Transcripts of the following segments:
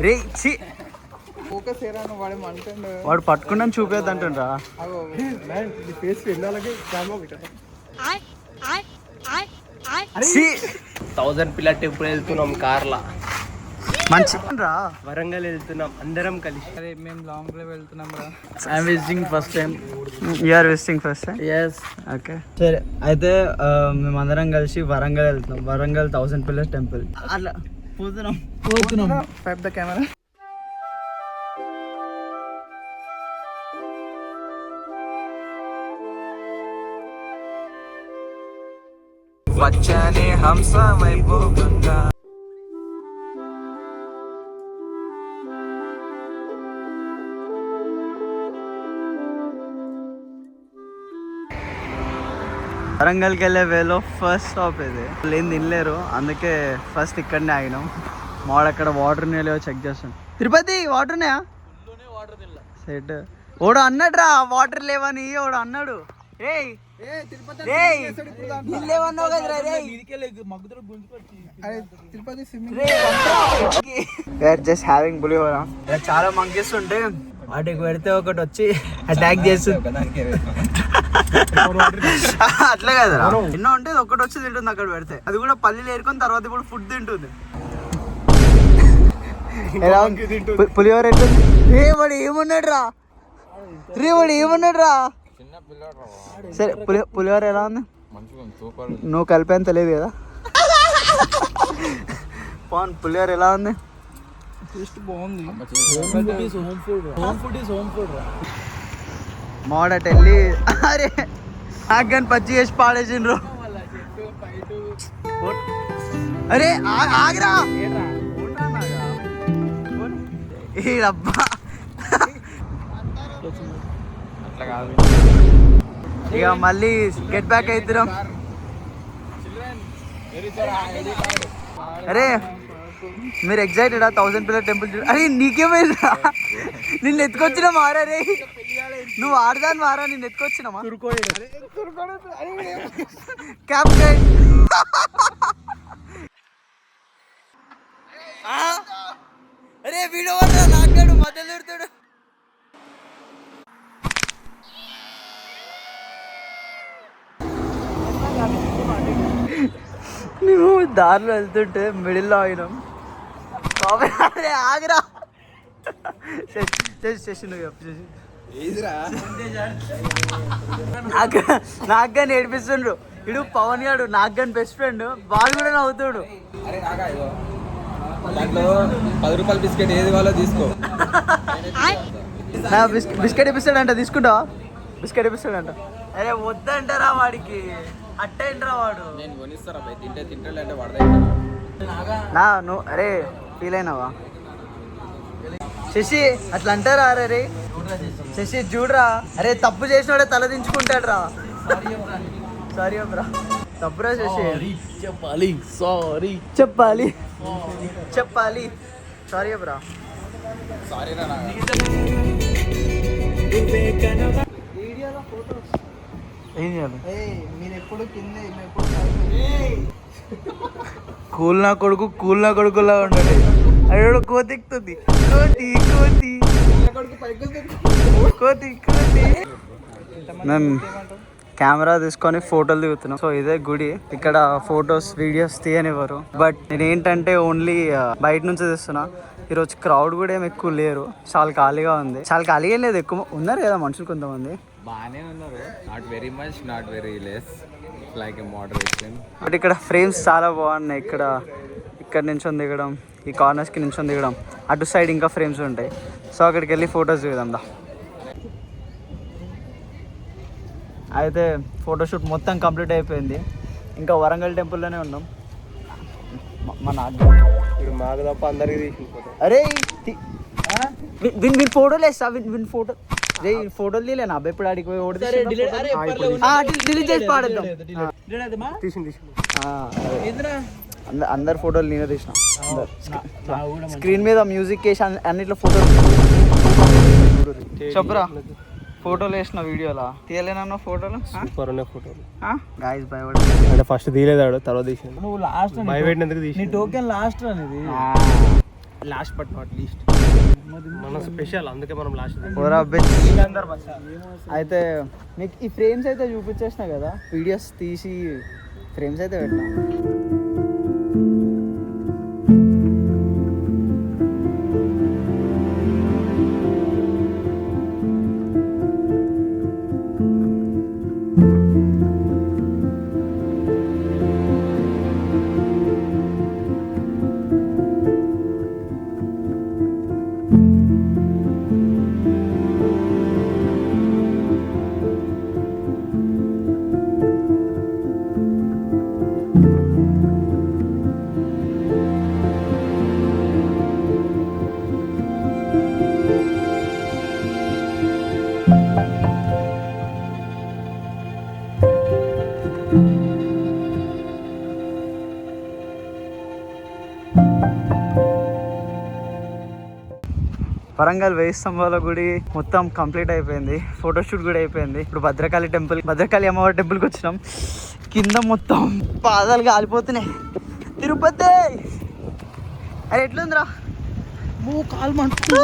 రే చి ఫోకస్ ఏరా వాడే అంటుండు. వాడు పట్టుకున్నాను చూపేద్దంటుండ్రా. ఫేస్ వెళ్ళాలకి 1000 పిల్లర్ టెంపుల్ వెళ్తున్నాం కార్లా. మంచి రా. వరంగల్ వెళ్తున్నాం అందరం కలిసి. అరే మేము లాంగ్ డ్రైవ్ వెళ్తున్నాం రా. I'm visiting first time. You are visiting first time? yes okay సరే. అయితే మేమందరం కలిసి వరంగల్ వెళ్తున్నాం. Warangal 1000 pillar temple. అట్లా పోతున్నాం. Wipe the camera. వచ్చానే హంస వైభోగంగా. వరంగల్కి వెళ్ళే వేలో ఫస్ట్ స్టాప్ ఇది. ఏం తినలేరు, అందుకే ఫస్ట్ ఇక్కడనే ఆగినాం. అక్కడ వాటర్ ఉన్నాయో చెక్ చేస్తాం. తిరుపతి వాటర్ ఉన్నాయా? సెట్. ఓడు అన్నాడు రా వాటర్ లేవని. ఓడు అన్నాడు. జస్ట్ హ్యావింగ్ పులిహోర. చాలా మంకీస్ ఉంటే వాటికి పెడితే ఒకటి వచ్చి అటాక్ చేస్తుంది. అట్లా కదా ఎన్నో ఉంటే ఒకటి వచ్చి తింటుంది అక్కడ పెడితే. అది కూడా పల్లీలు ఏరుకొని తర్వాత ఇప్పుడు ఫుడ్ తింటుంది. పులిహోర ఎట్లుంది? వాడు ఏమన్నాడు రా? వాడు ఏమన్నాడు రా? సరే పులిహోర ఎలా ఉంది? నువ్వు కలిపేంత తెలియదు కదా. పవన్ పులిహోర ఎలా ఉంది? బాగుంది. మోడట్ వెళ్ళి అరే ఆగ్గాని పచ్చి చేసి పాడేసిండ్రు. అరే ఆగరా ఈ డబ్బా. ఇక మళ్ళీ గెట్ బ్యాక్ అవుతున్నాం. అరే మీరు ఎగ్జైటెడా 1000 పిల్లర్ టెంపుల్? అరే నీకేమైందా? నిన్ను ఎత్తుకొచ్చిన మారా రే. నువ్వు ఆడదాని మారా, నిన్ను ఎత్తుకొచ్చినామా? క్యాప్టెన్ అరే వీడియో నాకాడు మధ్యలో ఎడుతాడు. మేము దారిలో వెళ్తుంటే మిడిల్లో ఆగినాం. అరే ఆగిరా. చేసి నువ్వు చెప్పు. నాకు కానీ ఏడిపిస్తుండ్రు. ఇడు పవన్ గాడు నాకు కానీ బెస్ట్ ఫ్రెండ్. వాడు కూడా నవ్వుతాడు. ₹10 బిస్కెట్ ఏది వాళ్ళో తీసుకో. బిస్కెట్ ఇప్పిస్తాడంట. తీసుకుంటావా? బిస్కెట్ ఇప్పిస్తాడంట. అరే వద్దంటారా వాడికి? అట్టేంట్రా వాడు. నేను కొనిస్తారా తింటే అంటే నువ్వు అరే ఫీల్ అయినావా? శశి అట్లా అంటారా? అరే శశి చూడరా. అరే తప్పు చేసినోడే తల దించుకుంటాడు రా. సారీ బ్రా. తప్పురా శశి. చెప్పాలి సారీ బ్రా. ఏం చేయాలి? కూల్ నా కొడుకులా ఉండాలి. అయ్యో కోతి ఎక్కుతుంది. కోతి మేము కెమెరా తీసుకొని ఫోటోలు దిగుతున్నాం. సో ఇదే గుడి. ఇక్కడ ఫొటోస్ వీడియోస్ తీయనివ్వరు. బట్ నేను ఏంటంటే ఓన్లీ బయట నుంచి తీస్తున్నా. ఈరోజు క్రౌడ్ కూడా ఏమి ఎక్కువ లేరు. చాలా ఖాళీగా ఉంది. చాలా ఖాళీగా లేదు, ఎక్కువ ఉన్నారు కదా మనుషులు కొంతమంది. బాగానే ఉన్నారు. Not very much, not very less, like a moderation. But ఇక్కడ ఫ్రేమ్స్ చాలా బాగున్నాయి. ఇక్కడ నించొని దిగడం, ఈ కార్నర్స్కి నించొని దిగడం, అటు సైడ్ ఇంకా ఫ్రేమ్స్ ఉంటాయి. సో అక్కడికి వెళ్ళి ఫొటోస్ దిగుదాం దా. అయితే ఫోటోషూట్ మొత్తం కంప్లీట్ అయిపోయింది. ఇంకా వరంగల్ టెంపుల్లోనే ఉన్నాం. మన మాకు తప్ప అందరికి తీసుకుంటాం. అరే విన్ ఫోటోలు వేస్తా. విన్ ఫోటో రే ఫోటోలు తీయలేనా అబ్బాయి? ఇప్పుడు ఆడికి పోయి డిలీట్ చేసి పాడేద్దాం. అందరు ఫోటోలు నేనే తీసిన. స్క్రీన్ మీద మ్యూజిక్ వేసి అన్నిట్లో ఫోటోలు. చెప్పురా ఫోటోలు వేసిన వీడియోలా తీయలేనన్న ఫోటోలు. సూపర్ ఉన్నాయి ఫోటోలు. గాయ్స్ భయపడ ఫస్ట్ తీయలేదాడు, తర్వాత తీసాను. నువ్వు లాస్ట్ భయపెట్టినందుకు తీసి నీ టోకెన్ లాస్ట్ అనేది. లాస్ట్ బట్ నాట్ లీస్ట్ మన స్పెషల్, అందుకే మనం లాస్ట్. అయితే మీకు ఈ ఫ్రేమ్స్ అయితే చూపించేసిన కదా, వీడియోస్ తీసి ఫ్రేమ్స్ అయితే పెట్టినా. వరంగల్ 1000 స్తంభాల గుడి మొత్తం కంప్లీట్ అయిపోయింది, ఫోటోషూట్ కూడా అయిపోయింది. ఇప్పుడు భద్రకాళి అమ్మవారి టెంపుల్కి వచ్చినాం. కింద మొత్తం పాదాలు కాలిపోతున్నాయి. తిరుపతి అరే ఎట్లుందిరా? కాలు మండుతుంది.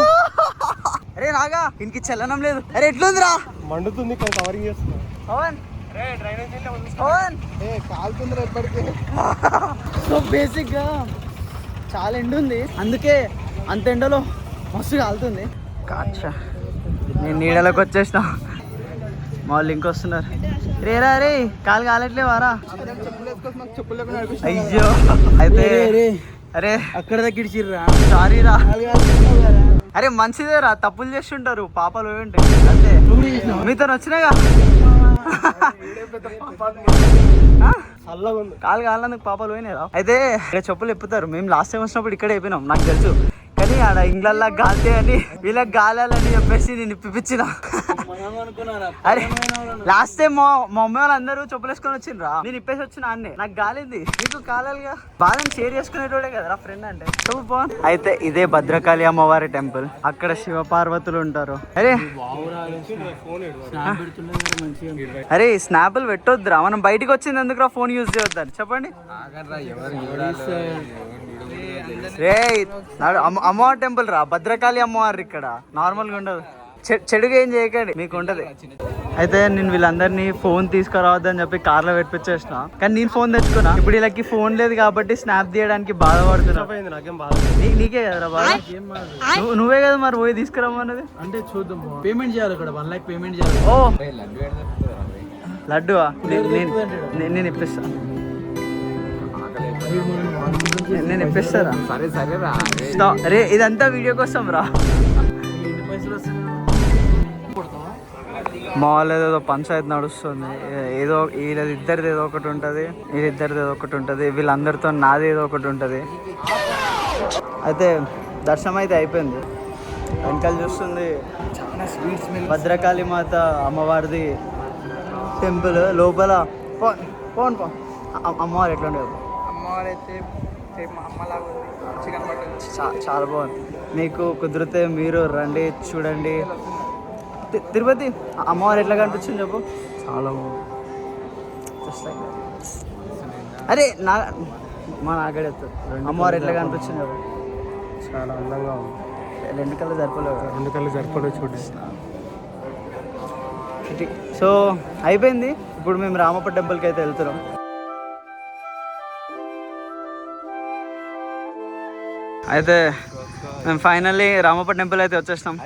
అరే నాగా ఇంక చల్లనం లేదు. అరే ఎట్లుందిరా? మండుతుంది, కవరింగ్ చేస్తున్నా. పవన్ కాలుతుందిరా ఎప్పటికీ. సో బేసిక్గా చాలా ఎండ ఉంది, అందుకే అంత ఎండలో మస్తు కాలుతుంది. కాచా నేను నీడలోకి వచ్చేసిన, మా వాళ్ళు ఇంకొస్తున్నారు. రేరా రే కాలు కాలట్లేవారా? అయ్యో అయితే అరే అక్కడ తగ్గిడిచిర్రా. సారీ రా. అరే మంచిదే రా, తప్పులు చేస్తుంటారు, పాపాలు ఉంటాయి అంతే. మీతో వచ్చినాయిగా కాలు కాలందుకు పాపాలు పోయినాయి రా. అయితే ఇక్కడ చెప్పులు ఎప్పుతారు. మేము లాస్ట్ టైం వచ్చినప్పుడు ఇక్కడే అయిపోయినాం, నాకు తెలుసు. కానీ ఆడ ఇంగ్లల్లా గాలితే అని వీళ్ళకి గాలని చెప్పేసి నేను ఇప్పించిన. అరే లాస్ట్ టైం మా మమ్మీ వాళ్ళందరూ చెప్పులు వేసుకొని వచ్చిండ్రా, నేను ఇప్పేసి వచ్చిన అన్నే. నాకు గాలింది, నీకు కాలాలిగా. బాధని షేర్ చేసుకునేటోడే కదరా ఫ్రెండ్ అంటే. చెప్పు పవన్. అయితే ఇదే భద్రకాళి అమ్మవారి టెంపుల్, అక్కడ శివ పార్వతులు ఉంటారు. అరే స్నాపులు పెట్టొద్దురా, మనం బయటకు వచ్చింది ఎందుకురా ఫోన్ యూజ్ చేయొద్దని చెప్పండి. రే అమ్మవారి టెంపుల్ రా, భద్రకాళి అమ్మవారు ఇక్కడ నార్మల్గా ఉండదు. చెడుగా ఏం చేయకండి, మీకు ఉంటది. అయితే నేను వీళ్ళందరినీ ఫోన్ తీసుకురావద్దని చెప్పి కార్లో పెట్టించేసిన, కానీ నేను ఫోన్ తెచ్చుకున్నా. ఇప్పుడు వీళ్ళకి ఫోన్ లేదు కాబట్టి స్నాప్ తీయడానికి బాధపడుతున్నా. నీకే కదరా బాధ, నువ్వే కదా మరి పోయి తీసుకురామన్నది. అంటే చూద్దాం, పేమెంట్ చేయాలి ఇక్కడ 1 lakh పేమెంట్ చేయాలి. ఓ లడ్డువా, నేను ఇప్పిస్తా, నేను ఇప్పిస్తారా? సరే సరే రా. రే ఇదంతా వీడియో కోసం రా. మా వాళ్ళు ఏదో పంచాయతీ నడుస్తుంది, ఏదో వీళ్ళిద్దరిది ఏదో ఒకటి ఉంటుంది, వీళ్ళిద్దరిది ఏదో ఒకటి ఉంటుంది, వీళ్ళందరితో నాది ఏదో ఒకటి ఉంటుంది. అయితే దర్శనం అయితే అయిపోయింది. వెనకాల చూస్తుంది భద్రకాళి మాత అమ్మవారిది టెంపుల్. లోపల పోన్ అమ్మవారు ఎట్లా ఉండేది? అమ్మవారు అయితే చాలా బాగుంది. మీకు కుదిరితే మీరు రండి, చూడండి. తిరుపతి అమ్మవారు ఎట్లా కనిపించింది చెప్పు? చాలా బాగుంది. అరే మా నాగడే అమ్మవారు ఎట్లా కనిపించింది చెప్పు? చాలా అందంగా ఉంది. 2 కళ్ళు సరిపోలేవు, 2 కళ్ళు సరిపోలేదు చూడండి. సో అయిపోయింది. ఇప్పుడు మేము రామప్ప టెంపుల్కి అయితే వెళ్తున్నాం. అయితే మేము ఫైనల్లీ రామప్ప టెంపుల్ అయితే వచ్చేసినాం.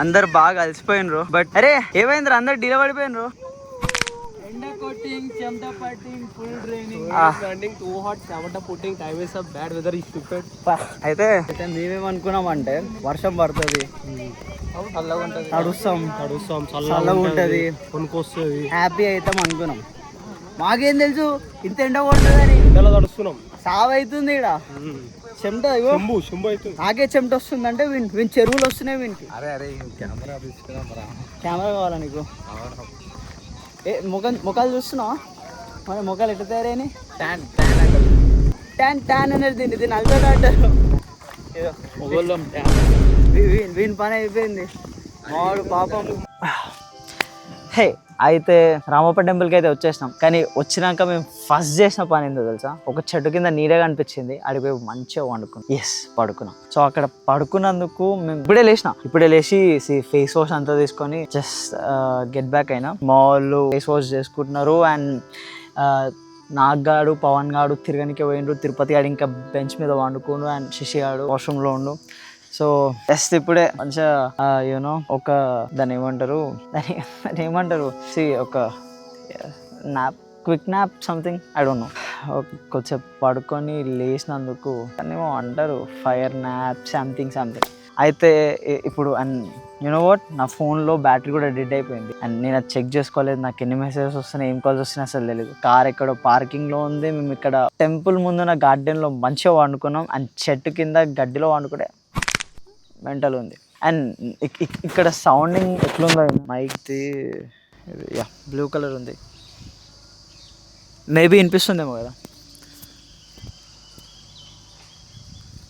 అందరు బాగా అలసిపోయినరు, బట్ అరే ఏమైందిరా అందరు డీల పడిపోయినరు. అయితే మేమేమనుకున్నామంటే వర్షం పడుతుంది, తడుస్తాం చల్లగా ఉంటుంది, కొనుక్కొస్తుంది, హ్యాపీ అవుతాం అనుకున్నాం. మాకేం తెలుసు ఇంత ఎండ కొడుతుందని. తడుస్తున్నాం, సావ్ అవుతుంది ఇక్కడ చెమట. నాకే చెమట వస్తుంది అంటే వీని చెరువులు వస్తున్నాయి వీనికి. కెమెరా కావాలా నీకు? ముఖాలు చూస్తున్నావా? మరి ముఖాలు ఎట్లా తయారైనాయి? ట్యాన్ అనేది దీన్ని అల్చోట అంటారు. వీని పని అయిపోయింది. మావాడు పాపం హే అయితే రామప్ప టెంపుల్కి అయితే వచ్చేసినాం. కానీ వచ్చినాక మేము ఫస్ట్ చేసిన పని ఏందో తెలుసా, ఒక చెట్టు కింద నీడగా అనిపించింది, అడిగిపోయి మంచిగా వండుకున్నాం. పడుకున్నాం. సో అక్కడ పడుకున్నందుకు మేము ఇప్పుడే లేచి ఫేస్ వాష్ అంతా తీసుకొని జస్ట్ గెట్ బ్యాక్ అయినా. మా వాళ్ళు ఫేస్ వాష్ చేసుకుంటున్నారు. అండ్ నాగ్గాడు పవన్ గాడు తిరగనికి పోయిండు, తిరుపతి గాడు ఇంకా బెంచ్ మీద వండుకుండు, అండ్ శశి గాడు వాష్రూమ్లో ఉండు. సో జస్ట్ ఇప్పుడే మంచిగా యూనో ఒక దాన్ని ఏమంటారు ఒక quick nap something I don't know, కొంచెం పడుకొని లేచినందుకు ఏమో అంటారు ఫైర్ నాప్ సంథింగ్. అయితే ఇప్పుడు అండ్ యూనో వాట్, నా ఫోన్లో బ్యాటరీ కూడా డెడ్ అయిపోయింది. అండ్ నేను అది చెక్ చేసుకోలేదు, నాకు ఎన్ని మెసేజెస్ వస్తున్నాయి, ఏం కాల్స్ వస్తున్నాయి అసలు తెలియదు. కార్ ఎక్కడో పార్కింగ్లో ఉంది. మేము ఇక్కడ టెంపుల్ ముందున్న గార్డెన్లో మంచిగా వండుకున్నాం. అండ్ చెట్టు కింద గడ్డిలో వండుకుంటే మెంటల్ ఉంది. అండ్ ఇక్కడ సౌండింగ్ ఎట్లుందో మైక్ది, బ్లూ కలర్ ఉంది, మేబీ వినిపిస్తుందేమో కదా.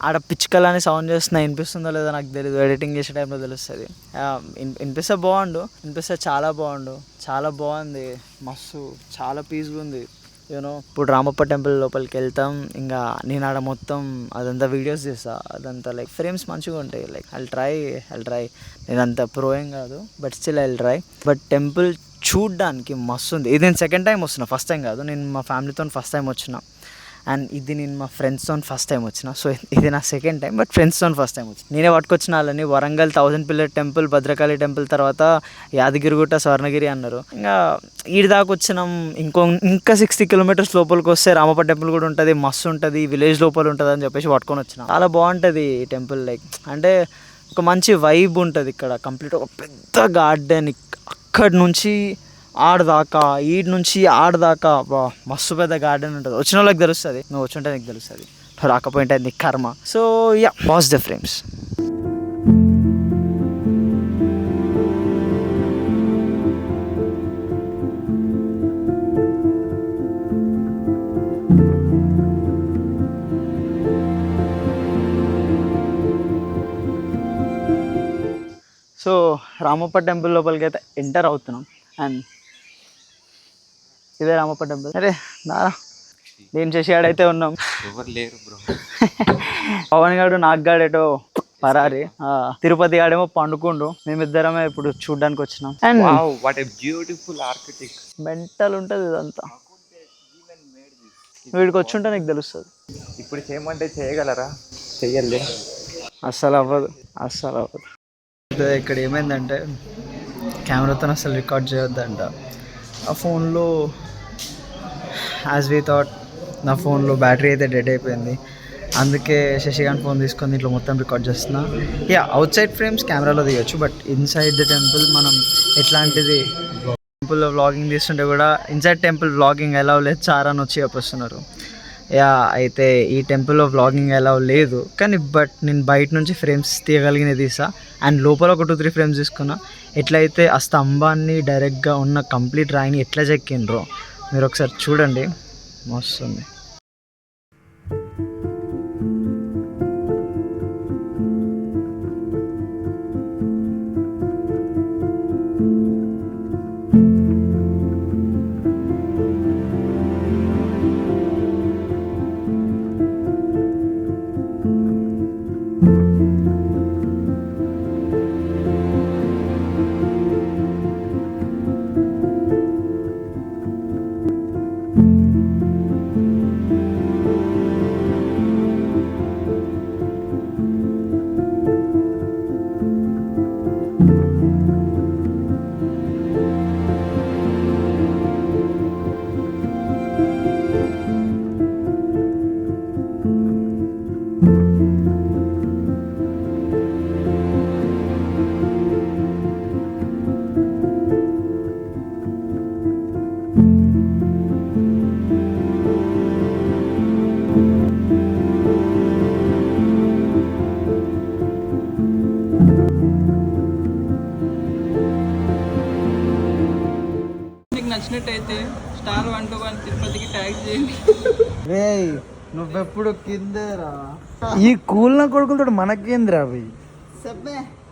ఆడ పిచ్చుకలు అని సౌండ్ చేస్తున్నా, వినిపిస్తుందో లేదో నాకు తెలియదు, ఎడిటింగ్ చేసే టైంలో తెలుస్తుంది. వినిపిస్తే చాలా బాగుంది, మస్తు చాలా పీస్గా ఉంది యూనో. ఇప్పుడు రామప్ప టెంపుల్ లోపలికి వెళ్తాం. ఇంకా నేను ఆడ మొత్తం అదంతా వీడియోస్ చేస్తా, అదంతా లైక్ ఫ్రేమ్స్ మంచిగా ఉంటాయి. లైక్ ఐల్ ట్రై నేను అంత ప్రో ఏం కాదు, but still I'll try. But temple చూడ్డానికి మస్తు ఉంది. ఇది నేను సెకండ్ టైం వస్తున్నా, ఫస్ట్ టైం కాదు. నేను మా ఫ్యామిలీతో ఫస్ట్ టైం వచ్చిన, అండ్ ఇది నేను మా ఫ్రెండ్స్తో ఫస్ట్ టైం వచ్చిన. సో ఇది నా సెకండ్ టైం, బట్ ఫ్రెండ్స్తో ఫస్ట్ టైం వచ్చిన. నేనే పట్టుకొచ్చిన వాళ్ళని. Warangal 1000 pillar temple, Bhadrakali temple, తర్వాత యాదగిరిగుట్ట, స్వర్ణగిరి అన్నారు. ఇంకా ఈడి దాకా వచ్చినాం. ఇంకా 60 కిలోమీటర్స్ లోపలికి వస్తే రామప్ప టెంపుల్ కూడా ఉంటుంది, మస్తు ఉంటుంది, విలేజ్ లోపల ఉంటుంది అని చెప్పేసి పట్టుకొని వచ్చిన. చాలా బాగుంటుంది ఈ టెంపుల్. లైక్ అంటే ఒక మంచి వైబ్ ఉంటుంది ఇక్కడ. కంప్లీట్ ఒక పెద్ద గార్డెన్, అక్కడి నుంచి ఆడదాకా, ఈడ్ నుంచి ఆడదాకా మస్తు పెద్ద గార్డెన్ ఉంటుంది. వచ్చిన వాళ్ళకి తెలుస్తుంది, నువ్వు వచ్చుంటే నీకు తెలుస్తుంది, రాకపోయింటే నీకు కర్మ. So watch the frames. So Ramappa temple లోపలికి అయితే ఎంటర్ అవుతున్నాం. అండ్ ఇదే రామప్ప టెంపుల్. అరే నారా నేను చేసేవాడైతే ఉన్నాం. ఎవరు లేరు బ్రో. పవన్ గాడు నాగ్గాడేటో పరారి, తిరుపతి గాడేమో పండుకుండు. మేమిద్దరమే ఇప్పుడు చూడ్డానికి వచ్చినాం. And what a beautiful architect. Mental ఉంటుంది ఇదంతా. వీడికి వచ్చి ఉంటే నీకు తెలుస్తుంది. ఇప్పుడు చేయమంటే చేయగలరా? చెయ్యలే, అస్సలు అవ్వదు. ఇక్కడ ఏమైందంటే కెమెరాతో అసలు రికార్డ్ చేయొద్దంట. ఆ ఫోన్లో యాజ్ వీ థాట్ నా ఫోన్లో బ్యాటరీ అయితే డెడ్ అయిపోయింది. అందుకే శశికాంత్ ఫోన్ తీసుకొని ఇట్లా మొత్తం రికార్డ్ చేస్తున్నా. అవుట్ సైడ్ ఫ్రేమ్స్ కెమెరాలో తీయచ్చు, బట్ ఇన్సైడ్ ద టెంపుల్ మనం ఎట్లాంటిది టెంపుల్లో వ్లాగింగ్ తీస్తుంటే కూడా ఇన్సైడ్ టెంపుల్ వ్లాగింగ్ అలౌ లేదు సార్ అని వచ్చి చెప్పొస్తున్నారు. అయితే ఈ టెంపుల్లో వ్లాగింగ్ అలౌ లేదు, కానీ బట్ నేను బయట నుంచి ఫ్రేమ్స్ తీయగలిగినవి తీసా. అండ్ లోపల ఒక 2-3 ఫ్రేమ్స్ తీసుకున్నా. ఎట్లయితే ఆ స్తంభాన్ని డైరెక్ట్గా ఉన్న కంప్లీట్ రాయిని ఎట్లా చెక్కిండ్రో మీరు ఒకసారి చూడండి, మస్తుంది. నచ్చినట్టయితే star121 తిరుపతికి ట్యాగ్ చేయండి. రే నువ్వెప్పుడు కిందేరా. ఈ కూల్ నా కొడుకులతో మనకేంద్రా అవి.